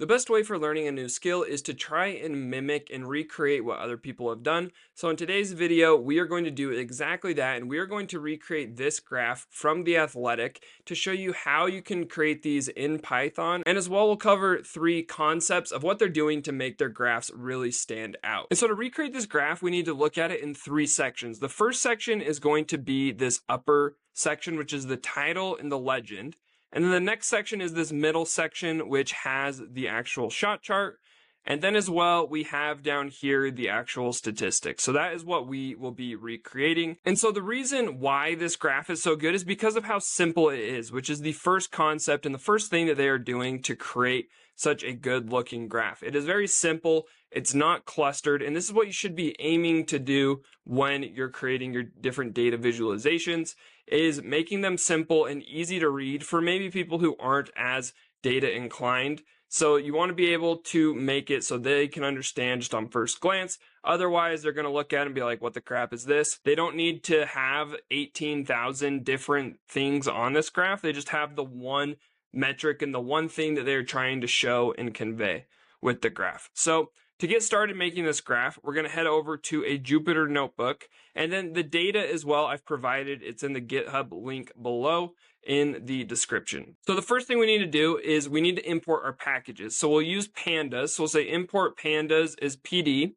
The best way for learning a new skill is to try and mimic and recreate what other people have done. So in today's video, we are going to do exactly that, and we are going to recreate this graph from The Athletic to show you how you can create these in Python. And as well, we'll cover 3 concepts of what they're doing to make their graphs really stand out. And so to recreate this graph, we need to look at it in 3 sections. The first section is going to be this upper section, which is the title and the legend. And then the next section is this middle section, which has the actual shot chart. And then as well, we have down here the actual statistics. So that is what we will be recreating. And so the reason why this graph is so good is because of how simple it is, which is the first concept and the first thing that they are doing to create such a good looking graph. It is very simple. It's not clustered. And this is what you should be aiming to do when you're creating your different data visualizations, is making them simple and easy to read for maybe people who aren't as data inclined. So you want to be able to make it so they can understand just on first glance. Otherwise, they're going to look at it and be like, what the crap is this? They don't need to have 18,000 different things on this graph. They just have the one metric and the one thing that they're trying to show and convey with the graph. So to get started making this graph, we're going to head over to a Jupyter notebook, and then the data as well I've provided. It's in the GitHub link below in the description. So the first thing we need to do is we need to import our packages. So we'll use pandas. So we'll say import pandas is PD,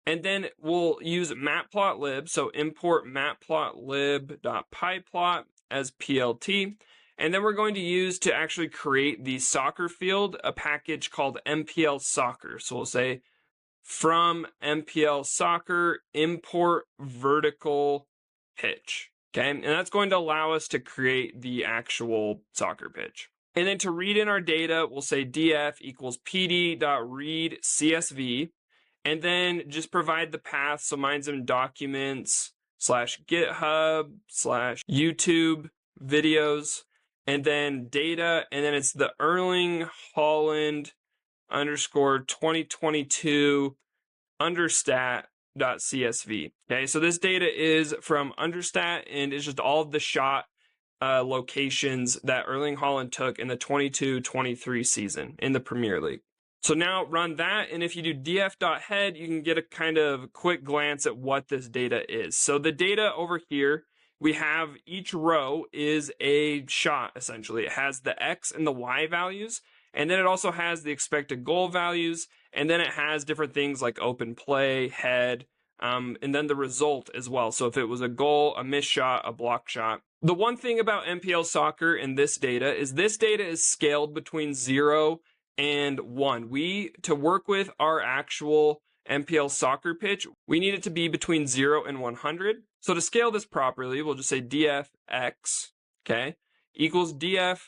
and then we'll use matplotlib. So import matplotlib.pyplot as PLT. And then we're going to use to actually create the soccer field, a package called MPL soccer. So we'll say from MPL soccer, import vertical pitch. Okay, and that's going to allow us to create the actual soccer pitch. And then to read in our data, we'll say df equals pd.read CSV, and then just provide the path. So mine's in documents /GitHub/YouTube videos, and then data, and then it's the Erling Haaland _2022 understat.csv. Okay, so this data is from understat, and it's just all of the shot locations that Erling Haaland took in the 22-23 season in the Premier League. So now run that, and if you do df.head, you can get a kind of quick glance at what this data is. So the data over here, we have each row is a shot, essentially. It has the X and the Y values, and then it also has the expected goal values, and then it has different things like open play, head, and then the result as well. So if it was a goal, a missed shot, a block shot. The one thing about MPL soccer in this data is scaled between 0 and 1. To work with our actual MPL soccer pitch, we need it to be between 0 and 100. So to scale this properly, we'll just say df(x), okay, equals df(x)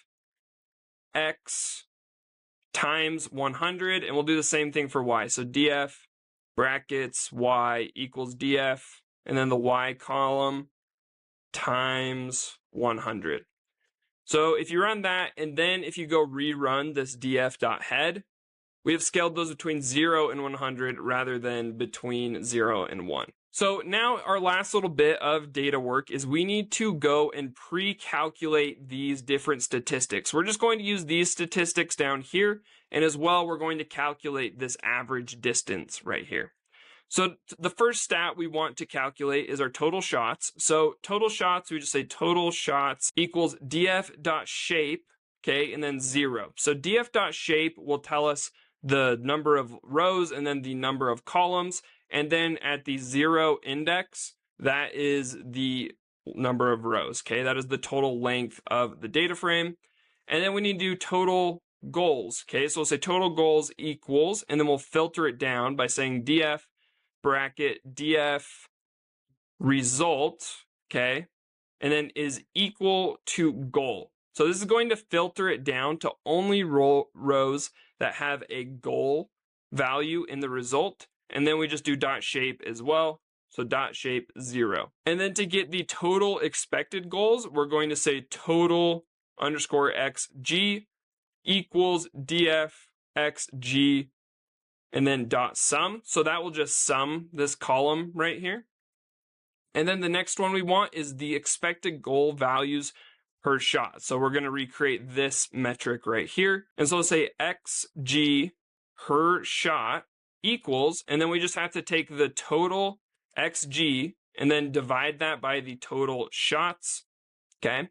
times 100, and we'll do the same thing for y. So df brackets y equals df, and then the y column times 100. So if you run that, and then if you go rerun this df.head, we have scaled those between 0 and 100 rather than between 0 and 1. So now our last little bit of data work is we need to go and pre-calculate these different statistics. We're just going to use these statistics down here, and as well we're going to calculate this average distance right here. So the first stat we want to calculate is our total shots. So total shots, we just say total shots equals df.shape, okay, and then 0. So df.shape will tell us the number of rows and then the number of columns. And then at the 0 index, that is the number of rows, okay? That is the total length of the data frame. And then we need to do total goals, okay? So we'll say total goals equals, and then we'll filter it down by saying df bracket df result, okay? And then is equal to goal. So this is going to filter it down to only rows that have a goal value in the result. And then we just do dot shape as well. So dot shape 0. And then to get the total expected goals, we're going to say total _xg equals df xg and then dot sum. So that will just sum this column right here. And then the next one we want is the expected goal values per shot. So we're going to recreate this metric right here. And so let's say xg per shot equals, and then we just have to take the total xg and then divide that by the total shots, okay?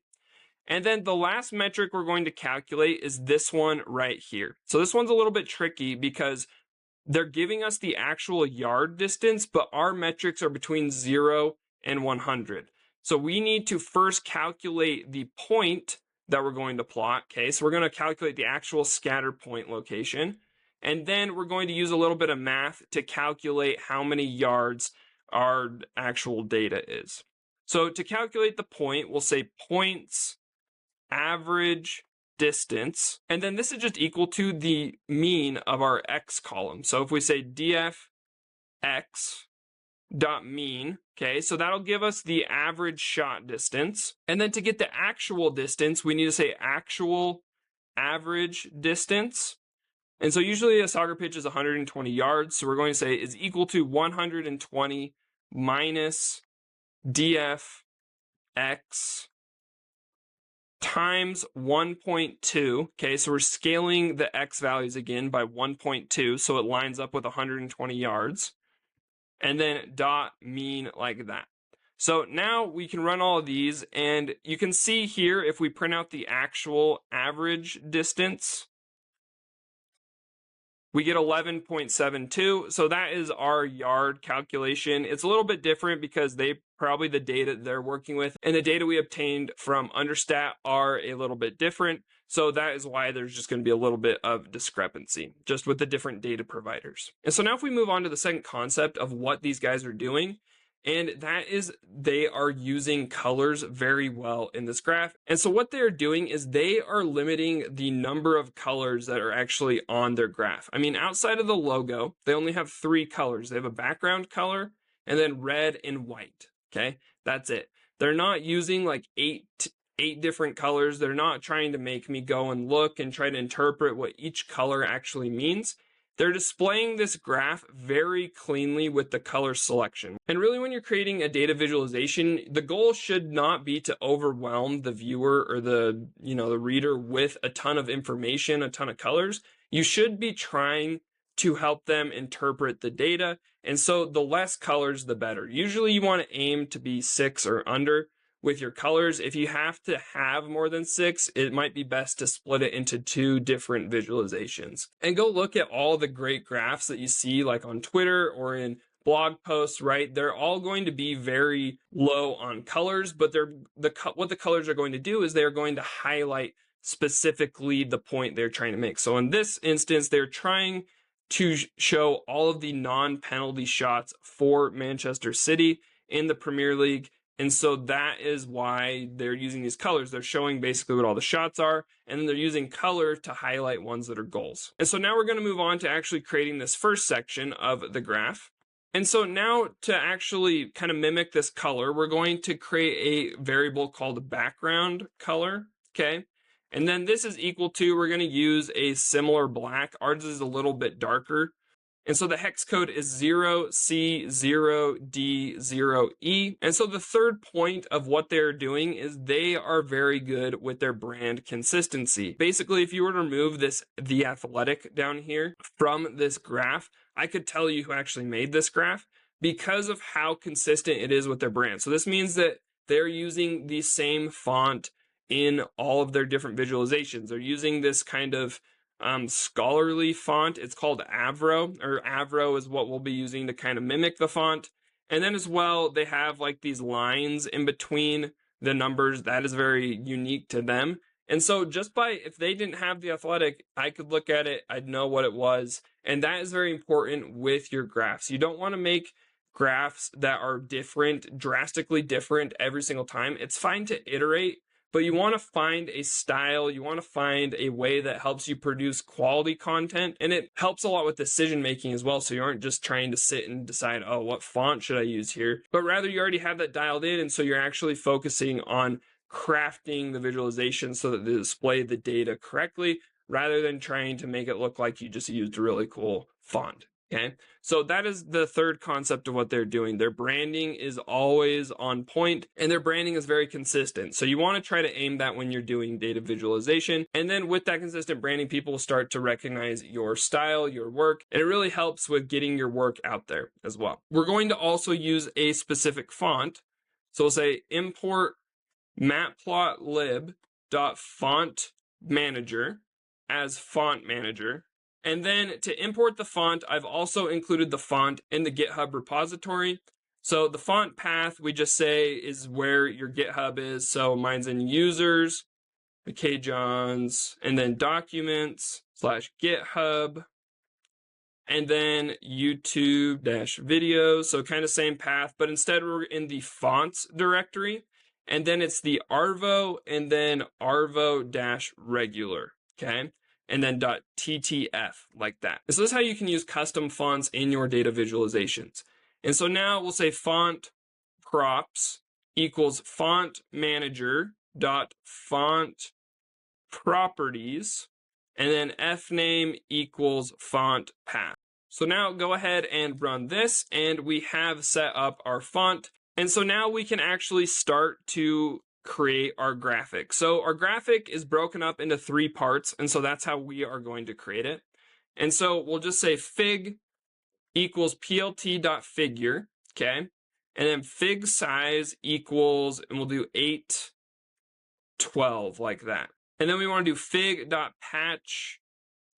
And then the last metric we're going to calculate is this one right here. So this one's a little bit tricky because they're giving us the actual yard distance, but our metrics are between 0 and 100. So we need to first calculate the point that we're going to plot. Okay, so we're going to calculate the actual scatter point location. And then we're going to use a little bit of math to calculate how many yards our actual data is. So to calculate the point, we'll say points average distance, and then this is just equal to the mean of our x column. So if we say df x dot mean, okay, so that'll give us the average shot distance. And then to get the actual distance, we need to say actual average distance. And so usually a soccer pitch is 120 yards, so we're going to say is equal to 120 minus df x times 1.2. Okay, so we're scaling the x values again by 1.2, so it lines up with 120 yards. And then dot mean like that. So now we can run all of these, and you can see here if we print out the actual average distance, we get 11.72. So that is our yard calculation. It's a little bit different because probably the data they're working with and the data we obtained from Understat are a little bit different. So that is why there's just going to be a little bit of discrepancy just with the different data providers. And so now if we move on to the second concept of what these guys are doing, and that is they are using colors very well in this graph. And so what they're doing is they are limiting the number of colors that are actually on their graph. I mean, outside of the logo, they only have 3 colors. They have a background color and then red and white, okay? That's it. They're not using like eight different colors. They're not trying to make me go and look and try to interpret what each color actually means. They're displaying this graph very cleanly with the color selection. And really when you're creating a data visualization, the goal should not be to overwhelm the viewer or the reader with a ton of information, a ton of colors. You should be trying to help them interpret the data. And so the less colors, the better. Usually you want to aim to be 6 or under with your colors. If you have to have more than 6, it might be best to split it into 2 different visualizations. And go look at all the great graphs that you see like on Twitter or in blog posts, right? They're all going to be very low on colors, but what the colors are going to do is they're going to highlight specifically the point they're trying to make. So in this instance, they're trying to show all of the non-penalty shots for Manchester City in the Premier League. And so that is why they're using these colors. They're showing basically what all the shots are, and then they're using color to highlight ones that are goals. And so now we're going to move on to actually creating this first section of the graph. And so now to actually kind of mimic this color, we're going to create a variable called background color, okay? And then this is equal to, we're going to use a similar black. Ours is a little bit darker. And so the hex code is 0C0D0E. And so the third point of what they're doing is they are very good with their brand consistency. Basically, if you were to remove The Athletic down here from this graph, I could tell you who actually made this graph because of how consistent it is with their brand. So this means that they're using the same font in all of their different visualizations. They're using this kind of scholarly font. It's called Avro, or Avro is what we'll be using to kind of mimic the font. And then as well, they have like these lines in between the numbers. That is very unique to them. And so if they didn't have The Athletic, I could look at it, I'd know what it was. And that is very important with your graphs. You don't want to make graphs that are different, drastically different every single time. It's fine to iterate, but you want to find a style, you want to find a way that helps you produce quality content, and it helps a lot with decision making as well, so you aren't just trying to sit and decide, oh, what font should I use here? But rather you already have that dialed in, and so you're actually focusing on crafting the visualization so that they display the data correctly, rather than trying to make it look like you just used a really cool font. Okay, so that is the third concept of what they're doing. Their branding is always on point and their branding is very consistent. So you want to try to aim that when you're doing data visualization. And then with that consistent branding, people will start to recognize your style, your work, and it really helps with getting your work out there as well. We're going to also use a specific font. So we'll say import matplotlib.fontManager as font manager. And then to import the font, I've also included the font in the GitHub repository. So the font path, we just say is where your GitHub is. So mine's in users, McKay Johns, and then documents/GitHub, and then YouTube-videos. So kind of same path, but instead we're in the fonts directory. And then it's the Arvo and then Arvo-regular, okay? And then .ttf, like that. So this is how you can use custom fonts in your data visualizations. And so now we'll say font props equals font manager dot font properties, and then fname equals font path. So now go ahead and run this, and we have set up our font. And so now we can actually start to create our graphic. So our graphic is broken up into 3 parts, and so that's how we are going to create it. And so we'll just say fig equals plt.figure, okay? And then fig size equals, and we'll do 812, like that. And then we want to do fig.patch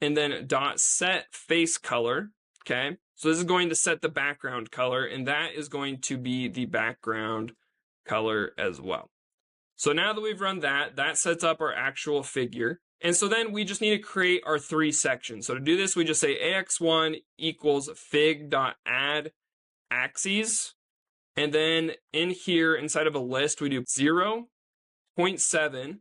and then .set face color, okay? So this is going to set the background color, and that is going to be the background color as well. So now that we've run that, that sets up our actual figure. And so then we just need to create our 3 sections. So to do this, we just say ax1 equals fig.add axes. And then in here, inside of a list, we do 0, 0.7,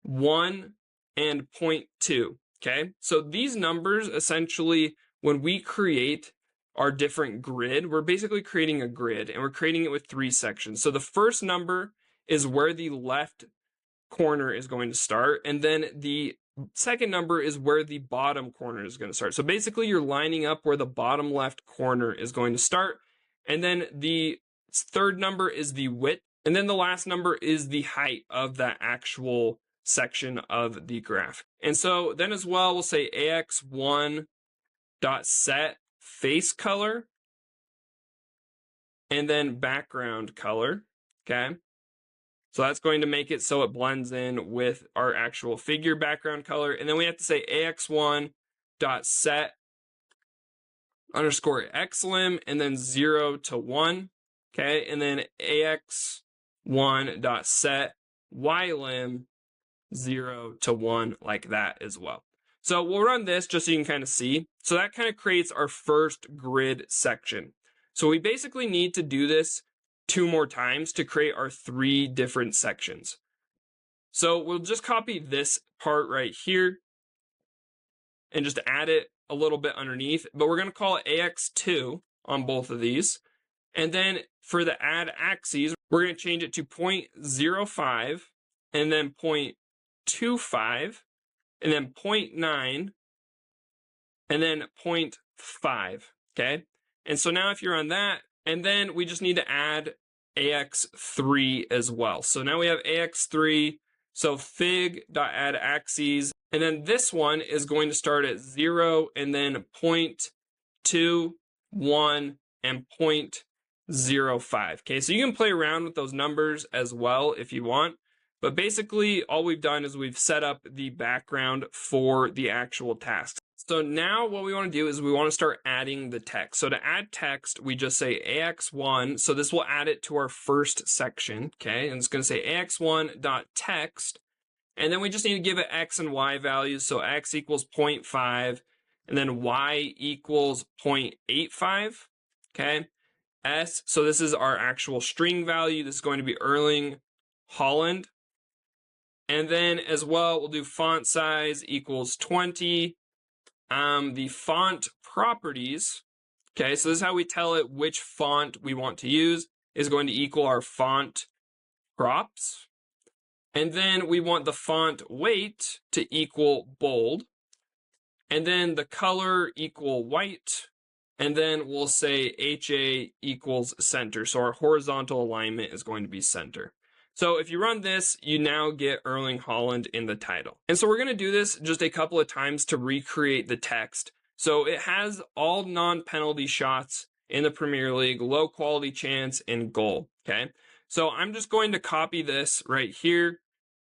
1, and 0.2, okay? So these numbers, essentially, when we create our different grid, we're basically creating a grid, and we're creating it with 3 sections. So the first number is where the left corner is going to start, and then the second number is where the bottom corner is going to start. So basically, you're lining up where the bottom left corner is going to start, and then the third number is the width, and then the last number is the height of that actual section of the graph. And so then as well, we'll say ax1.set face color and then background color, okay? So that's going to make it so it blends in with our actual figure background color. And then we have to say ax1.set underscore xlim and then 0 to 1, okay? And then ax1.set ylim 0 to 1, like that as well. So we'll run this just so you can kind of see. So that kind of creates our first grid section. So we basically need to do this 2 more times to create our 3 different sections. So we'll just copy this part right here and just add it a little bit underneath, but we're going to call it ax2 on both of these. And then for the add axes, we're going to change it to 0.05 and then 0.25 and then 0.9 and then 0.5, okay? And so now if you're on that, and then we just need to add ax3 as well. So now we have ax3, so fig.add axes, and then this one is going to start at 0 and then 0.2, 1, and 0.05, okay? So you can play around with those numbers as well if you want. But basically, all we've done is we've set up the background for the actual task. So now what we want to do is we want to start adding the text. So to add text, we just say ax1. So this will add it to our first section, okay? And it's going to say ax1.text. And then we just need to give it x and y values. So x equals 0.5, and then y equals 0.85, okay? S, so this is our actual string value. This is going to be Erling Holland. And then as well, we'll do font size equals 20. The font properties, okay, so this is how we tell it which font we want to use, is going to equal our font props. And then we want the font weight to equal bold. And then the color equal white. And then we'll say HA equals center. So our horizontal alignment is going to be center. So if you run this, you now get Erling Haaland in the title. And so we're going to do this just a couple of times to recreate the text. So it has all non-penalty shots in the Premier League, low quality chance, and goal. Okay. So I'm just going to copy this right here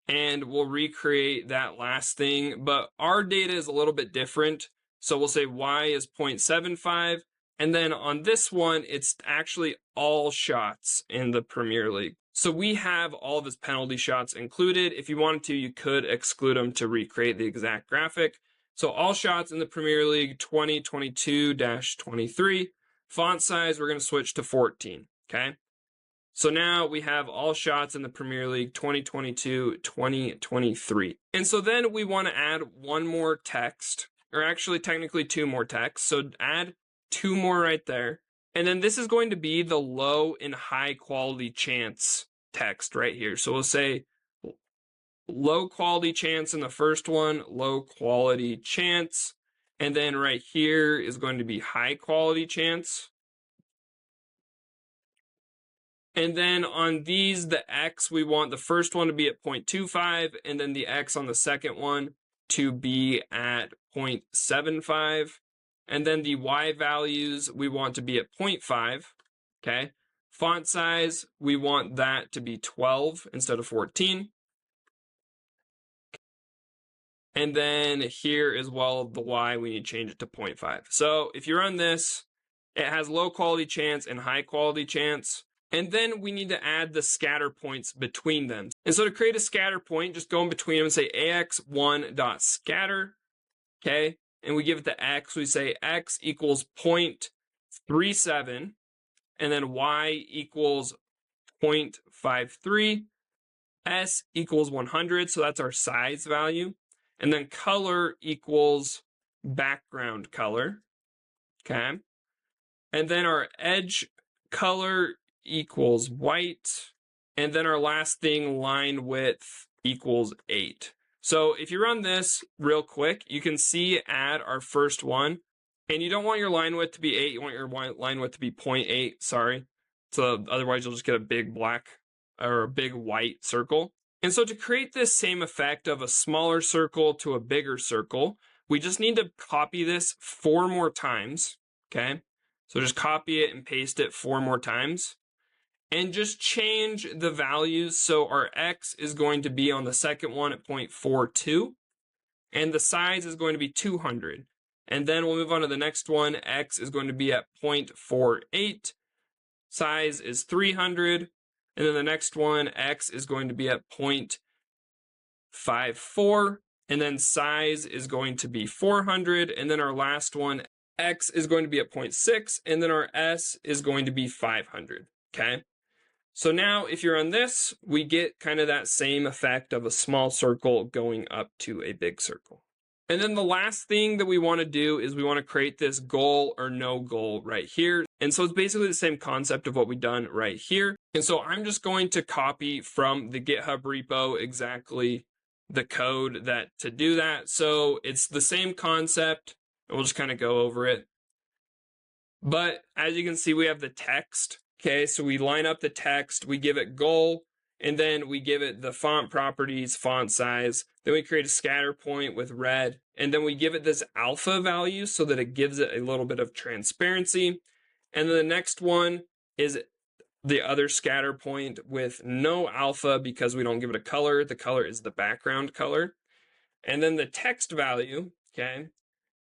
and we'll recreate that last thing. But our data is a little bit different. So we'll say Y is 0.75. And then on this one, it's actually all shots in the Premier League. So we have all of his penalty shots included. If you wanted to, you could exclude them to recreate the exact graphic. So all shots in the Premier League 2022-23. Font size, we're going to switch to 14. Okay. So now we have all shots in the Premier League 2022-2023. And so then we want to add one more text, or actually technically two more texts. So add two more right there. And then this is going to be the low and high quality chance text right here. So we'll say low quality chance in the first one, low quality chance. And then right here is going to be high quality chance. And then on these, the X, we want the first one to be at 0.25, and then the X on the second one to be at 0.75. And then the Y values, we want to be at 0.5, okay? Font size, we want that to be 12 instead of 14. And then here as well, the Y, we need to change it to 0.5. So if you run this, it has low quality chance and high quality chance. And then we need to add the scatter points between them. And so to create a scatter point, just go in between them and say ax1.scatter, okay? And we give it the x, we say x equals 0.37, and then y equals 0.53, s equals 100, so that's our size value. And then color equals background color, okay? And then our edge color equals white, and then our last thing, line width equals 8. So if you run this real quick, you can see add our first one, and you don't want your line width to be 8, you want your line width to be 0.8, sorry. So otherwise you'll just get a big black or a big white circle. And so to create this same effect of a smaller circle to a bigger circle, we just need to copy this 4 more times, okay? So just copy it and paste it 4 more times. And just change the values. So our X is going to be on the second one at 0.42. And the size is going to be 200. And then we'll move on to the next one. X is going to be at 0.48. Size is 300. And then the next one, X is going to be at 0.54. And then size is going to be 400. And then our last one, X is going to be at 0.6. And then our S is going to be 500. Okay. So now if you're on this, we get kind of that same effect of a small circle going up to a big circle. And then the last thing that we want to do is we want to create this goal or no goal right here. And so it's basically the same concept of what we've done right here. And so I'm just going to copy from the GitHub repo exactly the code that to do that. So it's the same concept, and we'll just kind of go over it. But as you can see, we have the text. Okay, so we line up the text, we give it goal, and then we give it the font properties, font size. Then we create a scatter point with red, and then we give it this alpha value so that it gives it a little bit of transparency. And then the next one is the other scatter point with no alpha because we don't give it a color. The color is the background color. And then the text value, okay,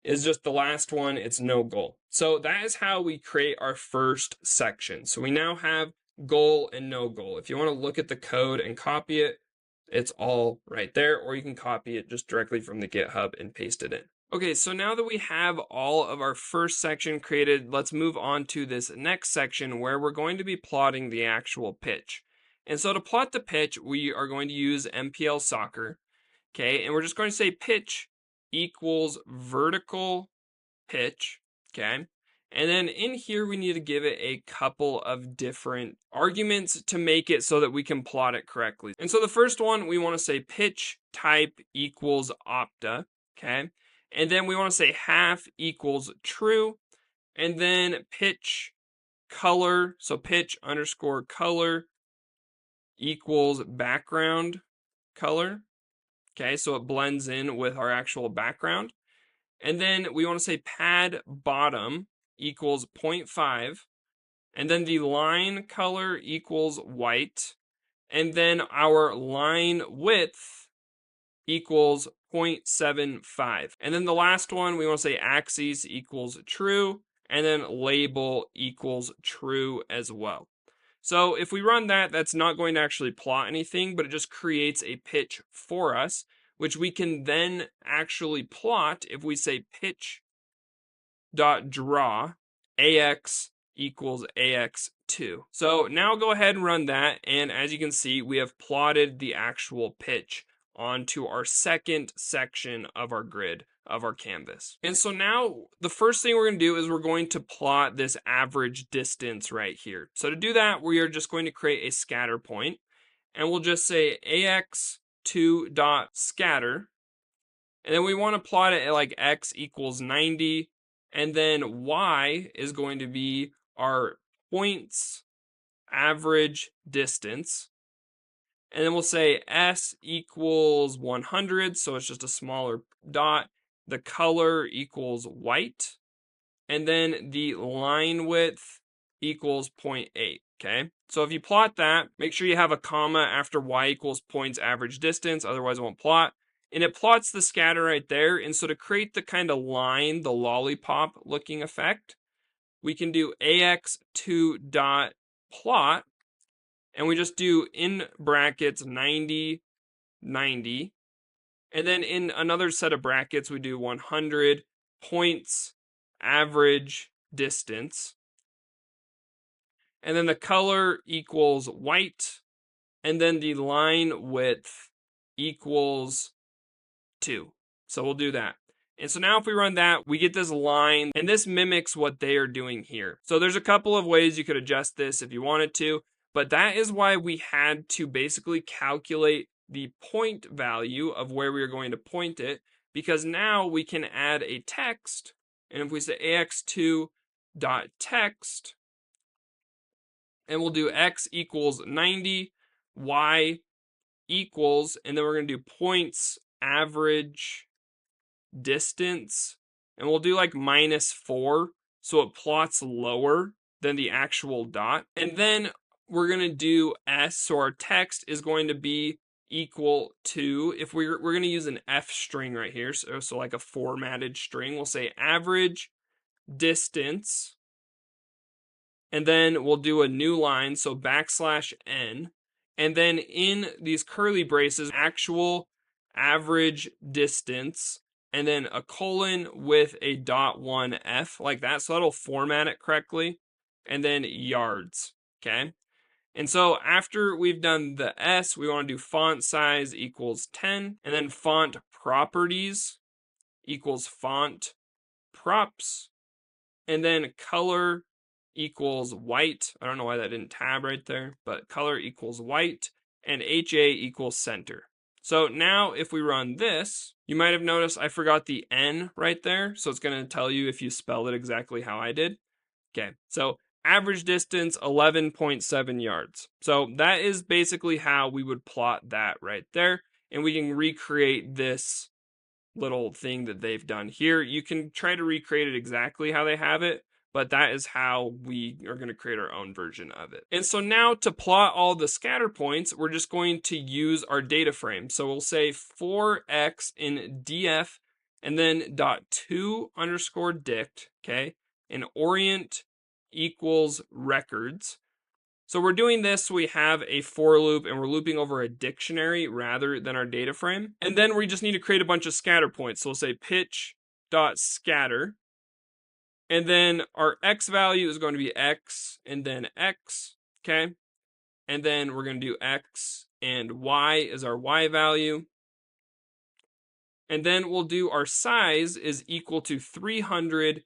is just the last one, it's no goal. So that is how we create our first section. So we now have goal and no goal. If you want to look at the code and copy it, it's all right there, or you can copy it just directly from the GitHub and paste it in. Okay, so now that we have all of our first section created, let's move on to this next section where we're going to be plotting the actual pitch. And so to plot the pitch, we are going to use MPL Soccer, okay, and we're just going to say pitch equals vertical pitch, okay? And then in here, we need to give it a couple of different arguments to make it so that we can plot it correctly. And so the first one, we want to say pitch type equals opta, okay? And then we want to say half equals true. and then pitch color, so pitch underscore color equals background color. Okay, so it blends in with our actual background. And then we want to say pad bottom equals 0.5. And then the line color equals white. And then our line width equals 0.75. And then the last one, we want to say axis equals true. And then label equals true as well. So if we run that, that's not going to actually plot anything, but it just creates a pitch for us, which we can then actually plot if we say pitch dot draw ax equals ax2. So now go ahead and run that, and as you can see, we have plotted the actual pitch onto our second section of our grid of our canvas. And so now the first thing we're going to do is we're going to plot this average distance right here. So to do that, we are just going to create a scatter point, and we'll just say ax2 dot scatter, and then we want to plot it at like x equals 90, and then y is going to be our points average distance. And then we'll say s equals 100, so it's just a smaller dot. The color equals white. And then the line width equals 0.8, okay? So if you plot that, make sure you have a comma after y equals points average distance, otherwise it won't plot. And it plots the scatter right there. And so to create the kind of line, the lollipop looking effect, we can do ax2 dot plot, and we just do in brackets 90, 90. And then in another set of brackets, we do 100 points average distance. And then the color equals white. And then the line width equals 2. So we'll do that. And so now if we run that, we get this line, and this mimics what they are doing here. So there's a couple of ways you could adjust this if you wanted to, but that is why we had to basically calculate the point value of where we are going to point it, because now we can add a text, and if we say ax2 dot text, and we'll do x equals 90, y equals, and then we're going to do points average distance, and we'll do like -4, so it plots lower than the actual dot. And then we're going to do s, so our text is going to be equal to, if we're going to use an f string right here, so like a formatted string, we'll say average distance, and then we'll do a new line, so \n, and then in these curly braces, actual average distance, and then a colon with a .1f like that, so that'll format it correctly, and then yards, okay? And so after we've done the S, we want to do font size equals 10, and then font properties equals font props, and then color equals white. I don't know why that didn't tab right there, but color equals white, and HA equals center. So now if we run this, you might have noticed I forgot the N right there, so it's going to tell you if you spelled it exactly how I did. Okay, so average distance 11.7 yards. So that is basically how we would plot that right there, and we can recreate this little thing that they've done here. You can try to recreate it exactly how they have it, but that is how we are going to create our own version of it. And so now to plot all the scatter points, we're just going to use our data frame. So we'll say for x in df, and then .to underscore dict, okay, and orient equals records. So we're doing this so we have a for loop, and we're looping over a dictionary rather than our data frame. And then we just need to create a bunch of scatter points. So we'll say pitch.scatter. And then our x value is going to be x and then x, okay? And then we're going to do x, and y is our y value. And then we'll do our size is equal to 300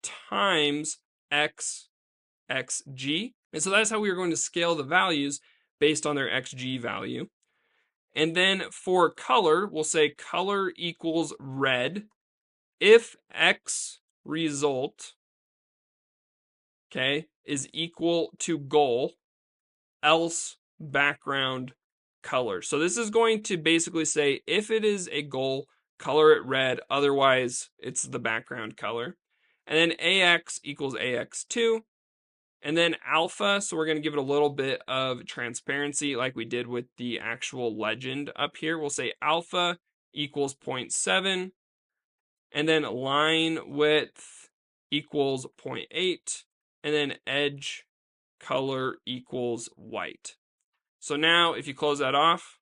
times x xg. And so that's how we are going to scale the values based on their xg value. And then for color, we'll say color equals red if x result okay, is equal to goal, else background color. So this is going to basically say if it is a goal, color it red, otherwise it's the background color. And then AX equals AX2. And then alpha, so we're going to give it a little bit of transparency like we did with the actual legend up here. We'll say alpha equals 0.7. And then line width equals 0.8. And then edge color equals white. So now if you close that off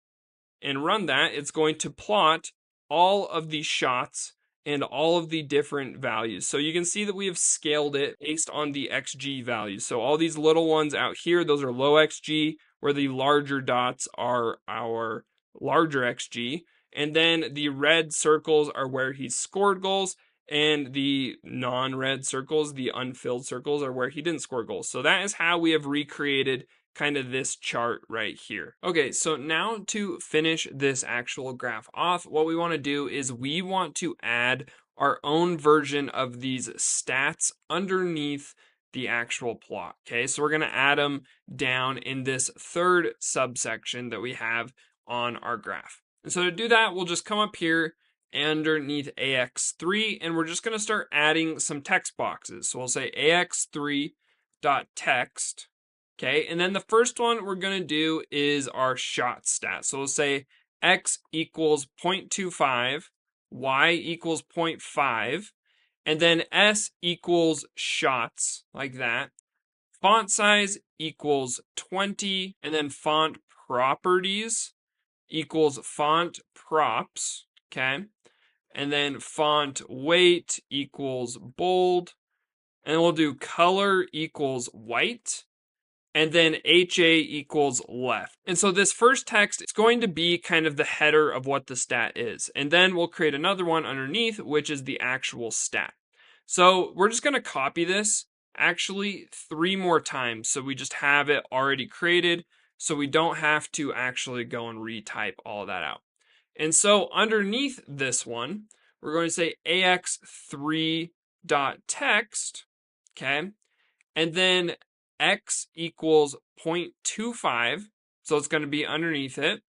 and run that, it's going to plot all of the shots and all of the different values. So you can see that we have scaled it based on the XG values. So all these little ones out here, those are low XG, where the larger dots are our larger XG. And then the red circles are where he scored goals, and the non-red circles, the unfilled circles, are where he didn't score goals. So that is how we have recreated kind of this chart right here. Okay, so now to finish this actual graph off, what we want to do is we want to add our own version of these stats underneath the actual plot. Okay, so we're going to add them down in this third subsection that we have on our graph. And so to do that, we'll just come up here underneath AX3, and we're just going to start adding some text boxes. So we'll say AX3.text. Okay, and then the first one we're going to do is our shot stat. So we'll say x equals 0.25, y equals 0.5, and then s equals shots, like that. Font size equals 20, and then font properties equals font props, okay? And then font weight equals bold, and we'll do color equals white, and then HA equals left. And so this first text is going to be kind of the header of what the stat is. And then we'll create another one underneath, which is the actual stat. So we're just going to copy this actually 3 more times. So we just have it already created, so we don't have to actually go and retype all of that out. And so underneath this one, we're going to say ax3.text, okay? And then x equals 0.25, so it's going to be underneath it.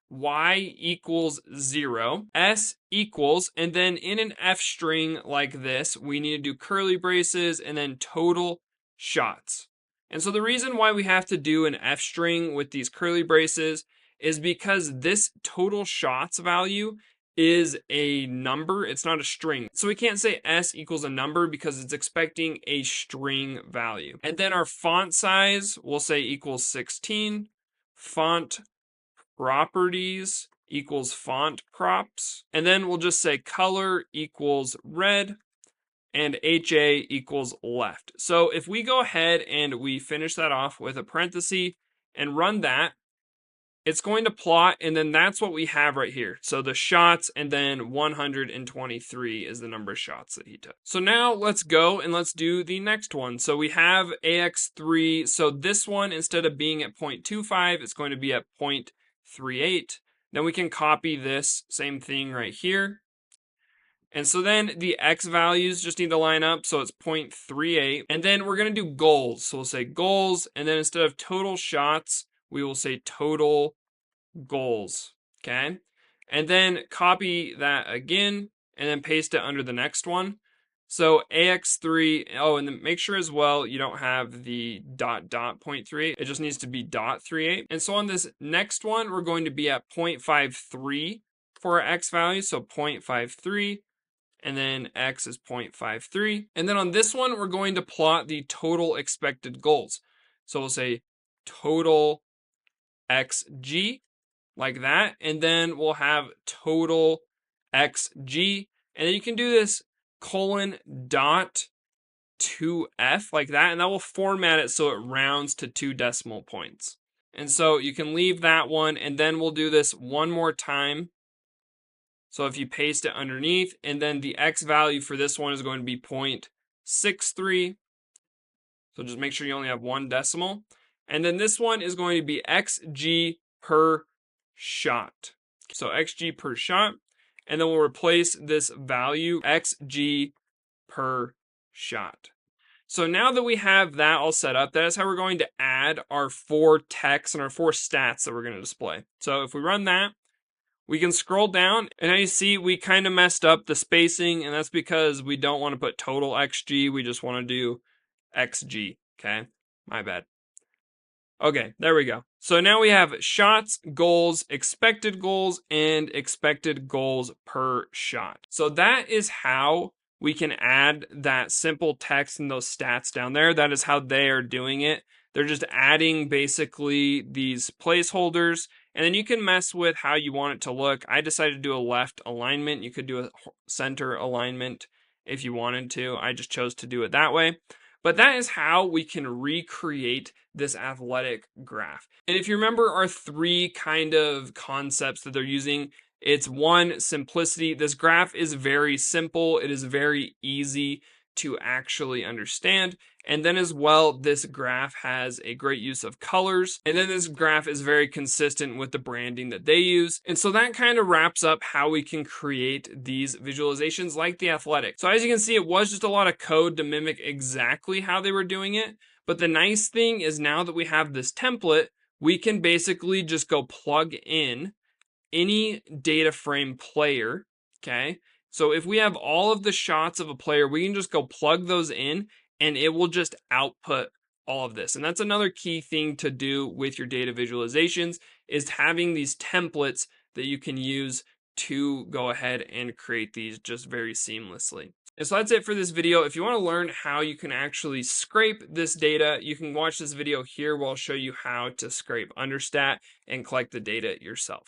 Y equals 0. S equals, and then in an F string like this, we need to do curly braces and then total shots. And so the reason why we have to do an F string with these curly braces is because this total shots value is a number, it's not a string. So we can't say S equals a number because it's expecting a string value. And then our font size, we'll say equals 16. Font properties equals font props. And then we'll just say color equals red, and HA equals left. So if we go ahead and we finish that off with a parenthesis and run that, it's going to plot, and then that's what we have right here. So the shots, and then 123 is the number of shots that he took. So now let's go and let's do the next one. So we have AX3. So this one, instead of being at 0.25, it's going to be at 0.38. Then we can copy this same thing right here. And so then the X values just need to line up. So it's 0.38. And then we're going to do goals. So we'll say goals. And then instead of total shots, we will say total goals. Okay. And then copy that again and then paste it under the next one. So AX3, oh, and then make sure as well you don't have the dot 0.38. It just needs to be 0.38. And so on this next one, we're going to be at 0.53 for our X value. So 0.53. And then X is 0.53. And then on this one, we're going to plot the total expected goals. So we'll say total XG, like that. And then we'll have total XG. And then you can do this colon dot 2F, like that. And that will format it so it rounds to 2 decimal points. And so you can leave that one. And then we'll do this one more time. So if you paste it underneath, and then the X value for this one is going to be 0.63. So just make sure you only have 1 decimal. And then this one is going to be XG per shot. So XG per shot. And then we'll replace this value XG per shot. So now that we have that all set up, that is how we're going to add our 4 texts and our 4 stats that we're going to display. So if we run that, we can scroll down, and now you see we kind of messed up the spacing, and that's because we don't want to put total XG, we just want to do XG, okay? My bad. Okay, there we go. So now we have shots, goals, expected goals, and expected goals per shot. So that is how we can add that simple text and those stats down there. That is how they are doing it. They're just adding basically these placeholders, and then you can mess with how you want it to look. I decided to do a left alignment. You could do a center alignment if you wanted to. I just chose to do it that way. But that is how we can recreate this athletic graph. And if you remember our 3 kind of concepts that they're using, it's 1, simplicity. This graph is very simple. It is very easy to actually understand. And then as well, this graph has a great use of colors. And then this graph is very consistent with the branding that they use. And so that kind of wraps up how we can create these visualizations like the athletic. So as you can see, it was just a lot of code to mimic exactly how they were doing it. But the nice thing is now that we have this template, we can basically just go plug in any data frame player, okay? So if we have all of the shots of a player, we can just go plug those in and it will just output all of this. And that's another key thing to do with your data visualizations is having these templates that you can use to go ahead and create these just very seamlessly. And so that's it for this video. If you want to learn how you can actually scrape this data, you can watch this video here where I'll show you how to scrape understat and collect the data yourself.